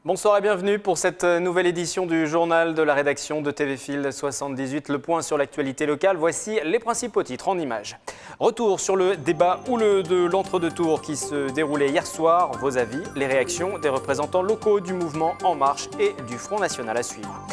Bonsoir et bienvenue pour cette nouvelle édition du journal de la rédaction de TV Fil 78. Le point sur l'actualité locale, voici les principaux titres en images. Retour sur le débat houleux de l'entre-deux tours qui se déroulait hier soir. Vos avis, les réactions des représentants locaux du mouvement En Marche et du Front National à suivre.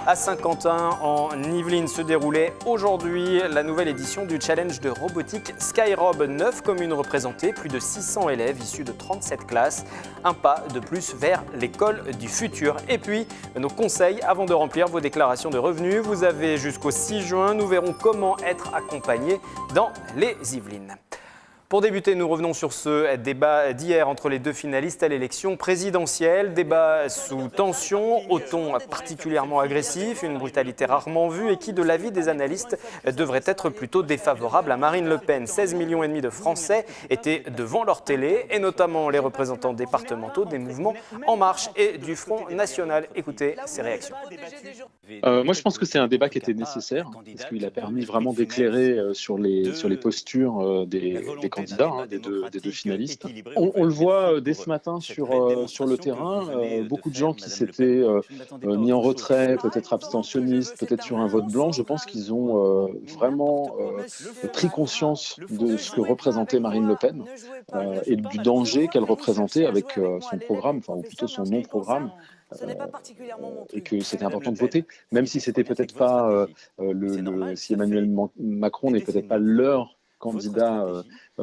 À Saint-Quentin, en Yvelines, se déroulait aujourd'hui la nouvelle édition du challenge de robotique Skyrob. 9 communes représentées, plus de 600 élèves issus de 37 classes. Un pas de plus vers l'école du futur. Et puis, nos conseils avant de remplir vos déclarations de revenus. Vous avez jusqu'au 6 juin. Nous verrons comment être accompagné dans les Yvelines. Pour débuter, nous revenons sur ce débat d'hier entre les deux finalistes à l'élection présidentielle. Débat sous tension, au ton particulièrement agressif, une brutalité rarement vue et qui, de l'avis des analystes, devrait être plutôt défavorable à Marine Le Pen. 16,5 millions de Français étaient devant leur télé, et notamment les représentants départementaux des mouvements En Marche et du Front National. Écoutez ces réactions. Moi, je pense que c'est un débat qui était nécessaire, parce qu'il a permis vraiment d'éclairer sur les postures des candidats, des deux finalistes. On le voit dès ce matin sur le terrain, beaucoup de gens qui s'étaient mis en retrait, peut-être abstentionnistes, peut-être sur un vote blanc. Je pense qu'ils ont vraiment pris conscience de ce que représentait Marine Le Pen et du danger qu'elle représentait avec son programme, enfin ou plutôt son non-programme. Et que c'était important de voter, même si c'était peut-être pas si Emmanuel Macron n'est peut-être pas leur candidat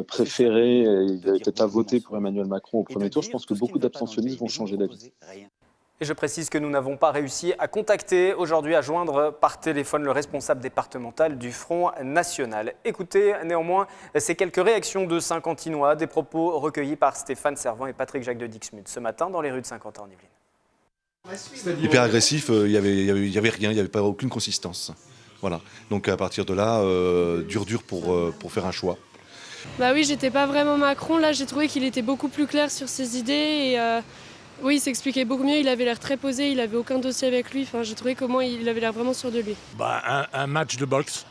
préféré, il n'avait peut-être pas voté pour Emmanuel Macron au premier tour. Je pense que beaucoup d'abstentionnistes vont changer d'avis. Et je précise que nous n'avons pas réussi à contacter aujourd'hui, à joindre par téléphone le responsable départemental du Front National. Écoutez néanmoins ces quelques réactions de Saint-Quentinois, des propos recueillis par Stéphane Servant et Patrick Jacques de Dixmude ce matin dans les rues de Saint-Quentin en Yvelines. Hyper agressif, il n'y avait rien, il n'y avait pas aucune consistance. Voilà. Donc à partir de là, dur pour faire un choix. Bah oui, j'étais pas vraiment Macron. Là, j'ai trouvé qu'il était beaucoup plus clair sur ses idées et oui, il s'expliquait beaucoup mieux. Il avait l'air très posé, il avait aucun dossier avec lui. Enfin, j'ai trouvé comment il avait l'air vraiment sûr de lui. Un match de boxe.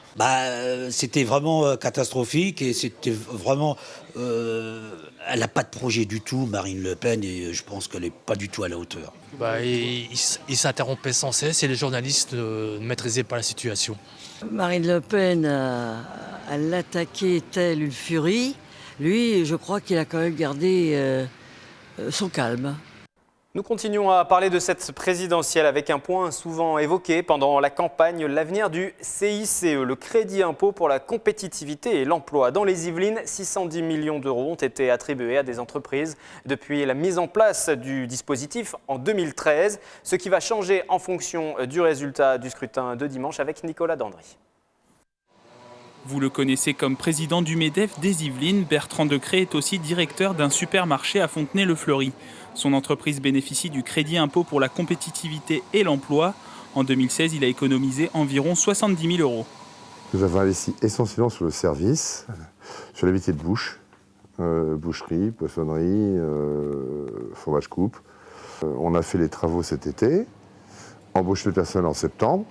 C'était vraiment catastrophique et c'était vraiment... elle n'a pas de projet du tout, Marine Le Pen, et je pense qu'elle n'est pas du tout à la hauteur. Il s'interrompait sans cesse et les journalistes ne maîtrisaient pas la situation. Marine Le Pen, elle l'attaquait telle une furie. Lui, je crois qu'il a quand même gardé son calme. Nous continuons à parler de cette présidentielle avec un point souvent évoqué pendant la campagne, l'avenir du CICE, le crédit impôt pour la compétitivité et l'emploi. Dans les Yvelines, 610 millions d'euros ont été attribués à des entreprises depuis la mise en place du dispositif en 2013, ce qui va changer en fonction du résultat du scrutin de dimanche avec Nicolas Dandry. Vous le connaissez comme président du MEDEF des Yvelines, Bertrand Decré est aussi directeur d'un supermarché à Fontenay-le-Fleury. Son entreprise bénéficie du crédit impôt pour la compétitivité et l'emploi. En 2016, il a économisé environ 70 000 euros. Nous avons investi essentiellement sur le service, sur les métiers de bouche, boucherie, poissonnerie, fromage coupe. On a fait les travaux cet été, embauché le personnel en septembre.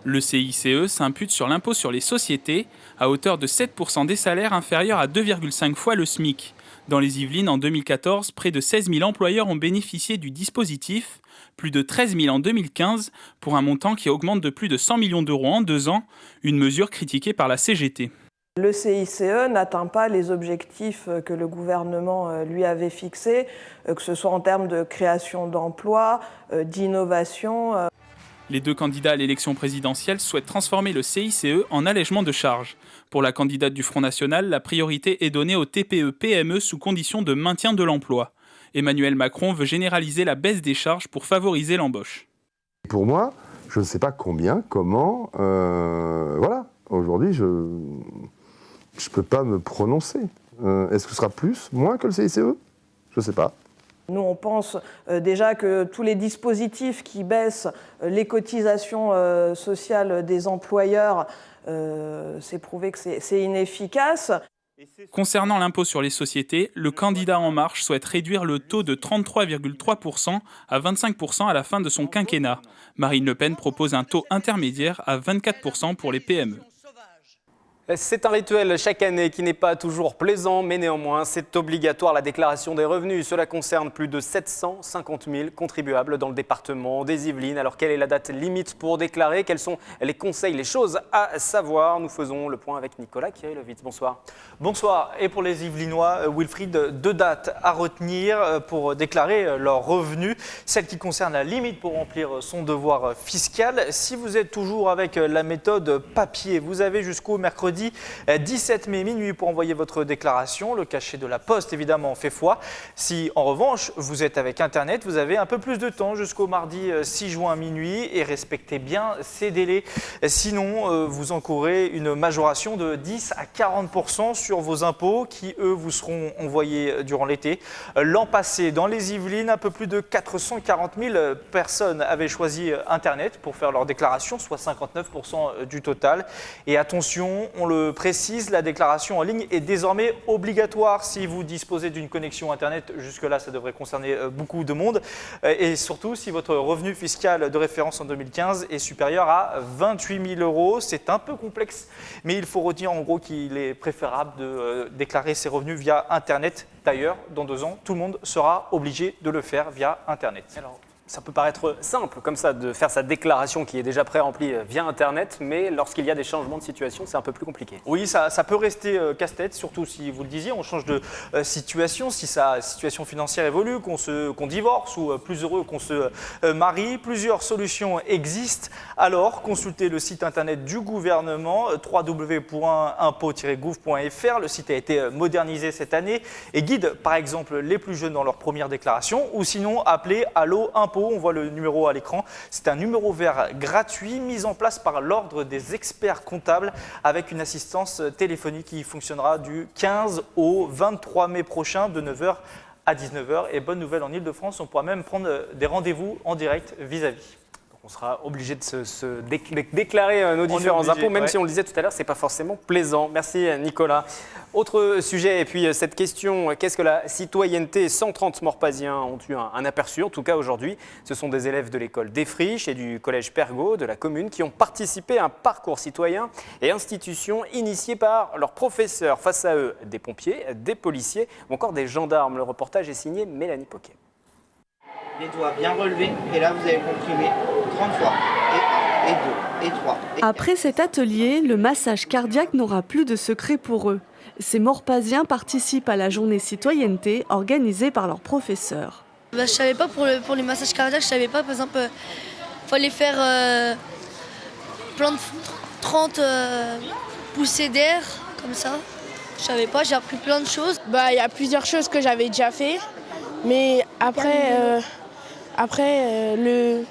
Le CICE s'impute sur l'impôt sur les sociétés à hauteur de 7% des salaires inférieurs à 2,5 fois le SMIC. Dans les Yvelines, en 2014, près de 16 000 employeurs ont bénéficié du dispositif, plus de 13 000 en 2015, pour un montant qui augmente de plus de 100 millions d'euros en 2 ans, une mesure critiquée par la CGT. Le CICE n'atteint pas les objectifs que le gouvernement lui avait fixés, que ce soit en termes de création d'emplois, d'innovation. Les deux candidats à l'élection présidentielle souhaitent transformer le CICE en allègement de charges. Pour la candidate du Front National, la priorité est donnée aux TPE-PME sous condition de maintien de l'emploi. Emmanuel Macron veut généraliser la baisse des charges pour favoriser l'embauche. Pour moi, je ne sais pas combien, comment, voilà. Aujourd'hui, je ne peux pas me prononcer. Est-ce que ce sera plus, moins que le CICE ? Je ne sais pas. Nous, on pense déjà que tous les dispositifs qui baissent les cotisations sociales des employeurs, c'est prouvé que c'est inefficace. Concernant l'impôt sur les sociétés, le candidat En Marche souhaite réduire le taux de 33,3% à 25% à la fin de son quinquennat. Marine Le Pen propose un taux intermédiaire à 24% pour les PME. C'est un rituel chaque année qui n'est pas toujours plaisant, mais néanmoins, c'est obligatoire la déclaration des revenus. Cela concerne plus de 750 000 contribuables dans le département des Yvelines. Alors, quelle est la date limite pour déclarer? Quels sont les conseils, les choses à savoir? Nous faisons le point avec Nicolas Kirillovitz. Bonsoir. Bonsoir. Et pour les Yvelinois, Wilfried, 2 dates à retenir pour déclarer leurs revenus. Celle qui concerne la limite pour remplir son devoir fiscal. Si vous êtes toujours avec la méthode papier, vous avez jusqu'au mercredi 17 mai minuit pour envoyer votre déclaration. Le cachet de la poste, évidemment, fait foi. Si, en revanche, vous êtes avec Internet, vous avez un peu plus de temps jusqu'au mardi 6 juin minuit et respectez bien ces délais. Sinon, vous encourez une majoration de 10 à 40% sur vos impôts qui, eux, vous seront envoyés durant l'été. L'an passé, dans les Yvelines, un peu plus de 440 000 personnes avaient choisi Internet pour faire leur déclaration, soit 59% du total. Et attention, on le précise, la déclaration en ligne est désormais obligatoire si vous disposez d'une connexion Internet. Jusque-là, ça devrait concerner beaucoup de monde. Et surtout, si votre revenu fiscal de référence en 2015 est supérieur à 28 000 €. C'est un peu complexe, mais il faut retenir en gros qu'il est préférable de déclarer ses revenus via Internet. D'ailleurs, dans 2 ans, tout le monde sera obligé de le faire via Internet. Alors, ça peut paraître simple comme ça de faire sa déclaration qui est déjà pré-remplie via Internet, mais lorsqu'il y a des changements de situation, c'est un peu plus compliqué. Oui, ça peut rester casse-tête, surtout si vous le disiez, on change de situation, si sa situation financière évolue, qu'on divorce ou plus heureux qu'on se marie. Plusieurs solutions existent. Alors, consultez le site internet du gouvernement, www.impôt-gouv.fr. Le site a été modernisé cette année et guide par exemple les plus jeunes dans leur première déclaration, ou sinon appelez Allo Impôt. On voit le numéro à l'écran. C'est un numéro vert gratuit mis en place par l'Ordre des experts comptables avec une assistance téléphonique qui fonctionnera du 15 au 23 mai prochain de 9h à 19h. Et bonne nouvelle en Ile-de-France, on pourra même prendre des rendez-vous en direct vis-à-vis. On sera obligé de se déclarer nos différents impôts, même si on le disait tout à l'heure, ce n'est pas forcément plaisant. Merci Nicolas. Autre sujet, et puis cette question, qu'est-ce que la citoyenneté? 130 Morpasiens ont eu un aperçu, en tout cas aujourd'hui. Ce sont des élèves de l'école Défriche et du collège Pergaud de la commune qui ont participé à un parcours citoyen et institution initié par leurs professeurs. Face à eux, des pompiers, des policiers ou encore des gendarmes. Le reportage est signé Mélanie Poquet. Les doigts bien relevés, et là vous allez comprimer 30 fois, et 1, et 2, et 3. Après cet atelier, le massage cardiaque n'aura plus de secret pour eux. Ces Morpasiens participent à la journée citoyenneté organisée par leurs professeurs. Je ne savais pas pour les massages cardiaques, je ne savais pas, par exemple, il fallait faire 30 poussées d'air, comme ça. Je ne savais pas, j'ai appris plein de choses. Il y a plusieurs choses que j'avais déjà fait, mais après le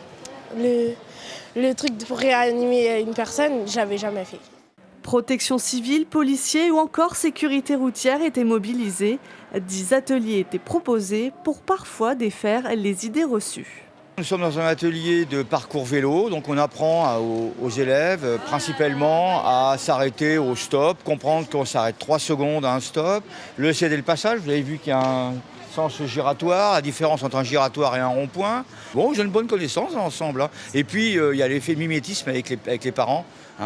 truc pour réanimer une personne, je l'avais jamais fait. Protection civile, policiers ou encore sécurité routière étaient mobilisés. 10 ateliers étaient proposés pour parfois défaire les idées reçues. Nous sommes dans un atelier de parcours vélo, donc on apprend aux élèves principalement à s'arrêter au stop, comprendre qu'on s'arrête 3 secondes à un stop, le céder le passage, vous avez vu qu'il y a un sens giratoire, la différence entre un giratoire et un rond-point. Bon, j'ai une bonne connaissance dans l'ensemble. Et puis, il y a l'effet de mimétisme avec les parents.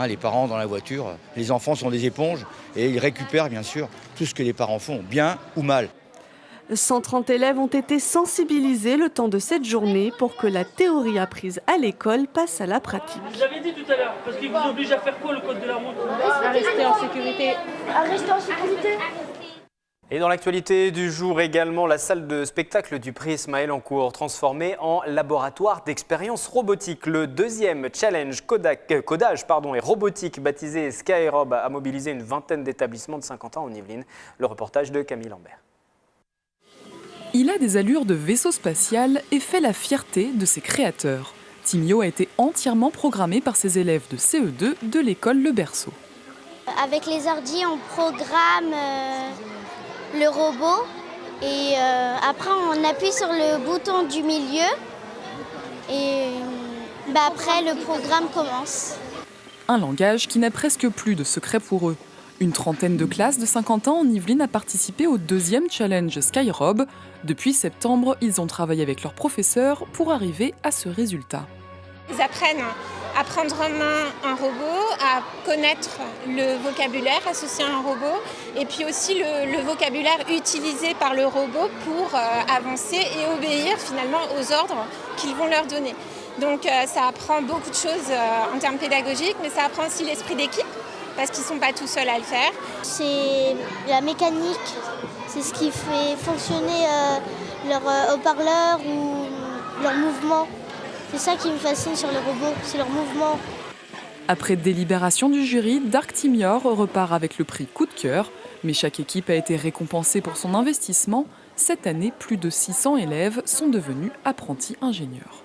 Les parents dans la voiture, les enfants sont des éponges et ils récupèrent bien sûr tout ce que les parents font, bien ou mal. 130 élèves ont été sensibilisés le temps de cette journée pour que la théorie apprise à l'école passe à la pratique. Vous avez dit tout à l'heure, parce qu'il vous oblige à faire quoi le code de la route? À rester en sécurité. À rester en sécurité. Et dans l'actualité du jour également, la salle de spectacle du Prisme à Elancourt transformée en laboratoire d'expérience robotique. Le 2e challenge codage et robotique baptisé Skyrob a mobilisé une vingtaine d'établissements de Saint-Quentin en Yvelines. Le reportage de Camille Lambert. Il a des allures de vaisseau spatial et fait la fierté de ses créateurs. Timio a été entièrement programmé par ses élèves de CE2 de l'école Le Berceau. Avec les ordi, on programme le robot et après on appuie sur le bouton du milieu et après le programme commence. Un langage qui n'a presque plus de secret pour eux. Une trentaine de classes de Saint-Quentin en Yvelines a participé au 2e challenge Skyrob. Depuis septembre, ils ont travaillé avec leurs professeurs pour arriver à ce résultat. Ils apprennent prendre en main un robot, à connaître le vocabulaire associé à un robot et puis aussi le vocabulaire utilisé par le robot pour avancer et obéir finalement aux ordres qu'ils vont leur donner. Donc ça apprend beaucoup de choses en termes pédagogiques, mais ça apprend aussi l'esprit d'équipe parce qu'ils ne sont pas tout seuls à le faire. C'est la mécanique, c'est ce qui fait fonctionner leur haut-parleur ou leur mouvement. C'est ça qui me fascine sur les robots, c'est leur mouvement. Après délibération du jury, Dark Timior repart avec le prix coup de cœur, mais chaque équipe a été récompensée pour son investissement. Cette année, plus de 600 élèves sont devenus apprentis ingénieurs.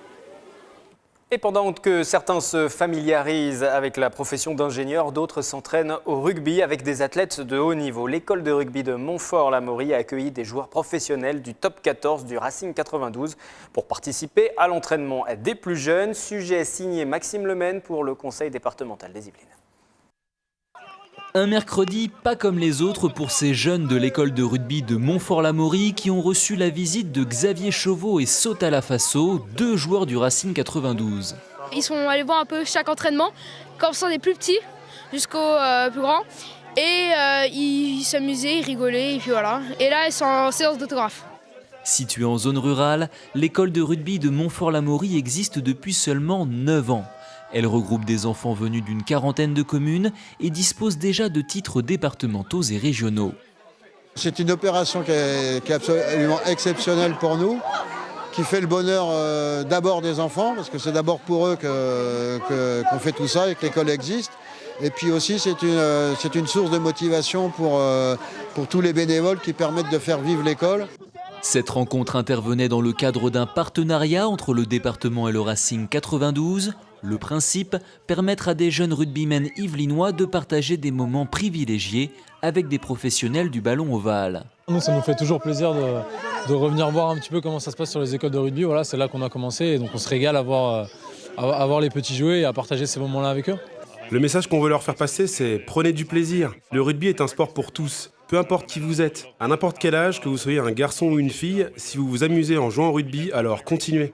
Et pendant que certains se familiarisent avec la profession d'ingénieur, d'autres s'entraînent au rugby avec des athlètes de haut niveau. L'école de rugby de Montfort-l'Amaury a accueilli des joueurs professionnels du top 14 du Racing 92 pour participer à l'entraînement des plus jeunes. Sujet signé Maxime Lemaine pour le conseil départemental des Yvelines. Un mercredi pas comme les autres pour ces jeunes de l'école de rugby de Montfort-l'Amaury qui ont reçu la visite de Xavier Chauveau et Sotala Fasso, 2 joueurs du Racing 92. Ils sont allés voir un peu chaque entraînement, commençant des plus petits jusqu'aux plus grands. Et ils s'amusaient, ils rigolaient et puis voilà. Et là ils sont en séance d'autographe. Située en zone rurale, l'école de rugby de Montfort-l'Amaury existe depuis seulement 9 ans. Elle regroupe des enfants venus d'une quarantaine de communes et dispose déjà de titres départementaux et régionaux. C'est une opération qui est absolument exceptionnelle pour nous, qui fait le bonheur d'abord des enfants, parce que c'est d'abord pour eux qu'on fait tout ça et que l'école existe. Et puis aussi, c'est une source de motivation pour tous les bénévoles qui permettent de faire vivre l'école. Cette rencontre intervenait dans le cadre d'un partenariat entre le département et le Racing 92. Le principe, permettre à des jeunes rugbymen yvelinois de partager des moments privilégiés avec des professionnels du ballon ovale. Nous, ça nous fait toujours plaisir de revenir voir un petit peu comment ça se passe sur les écoles de rugby. Voilà, c'est là qu'on a commencé et donc on se régale à voir les petits jouer et à partager ces moments-là avec eux. Le message qu'on veut leur faire passer, c'est prenez du plaisir. Le rugby est un sport pour tous. Peu importe qui vous êtes, à n'importe quel âge, que vous soyez un garçon ou une fille, si vous vous amusez en jouant au rugby, alors continuez.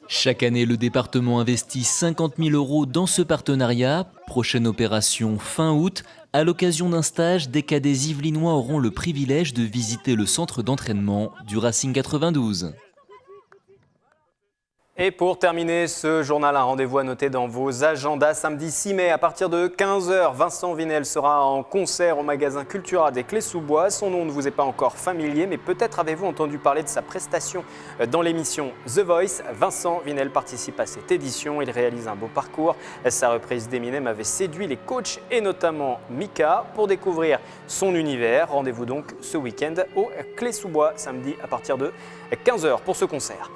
Chaque année, le département investit 50 000 € dans ce partenariat. Prochaine opération fin août. À l'occasion d'un stage, des cadets yvelinois auront le privilège de visiter le centre d'entraînement du Racing 92. Et pour terminer ce journal, un rendez-vous à noter dans vos agendas. Samedi 6 mai, à partir de 15 h, Vincent Vinel sera en concert au magasin Cultura des Clés-sous-Bois. Son nom ne vous est pas encore familier, mais peut-être avez-vous entendu parler de sa prestation dans l'émission The Voice. Vincent Vinel participe à cette édition. Il réalise un beau parcours. Sa reprise d'Eminem avait séduit les coachs et notamment Mika. Pour découvrir son univers, rendez-vous donc ce week-end au Clés-sous-Bois, samedi à partir de 15 h pour ce concert.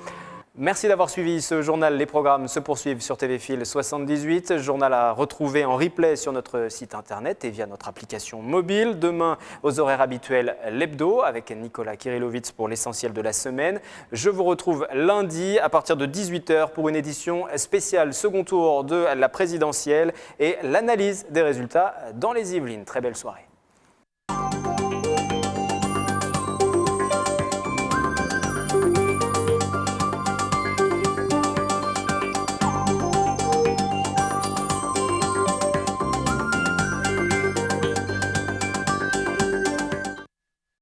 Merci d'avoir suivi ce journal. Les programmes se poursuivent sur TV Fil 78. Journal à retrouver en replay sur notre site internet et via notre application mobile. Demain, aux horaires habituels, l'hebdo avec Nicolas Kirilovitz pour l'essentiel de la semaine. Je vous retrouve lundi à partir de 18 h pour une édition spéciale second tour de la présidentielle et l'analyse des résultats dans les Yvelines. Très belle soirée.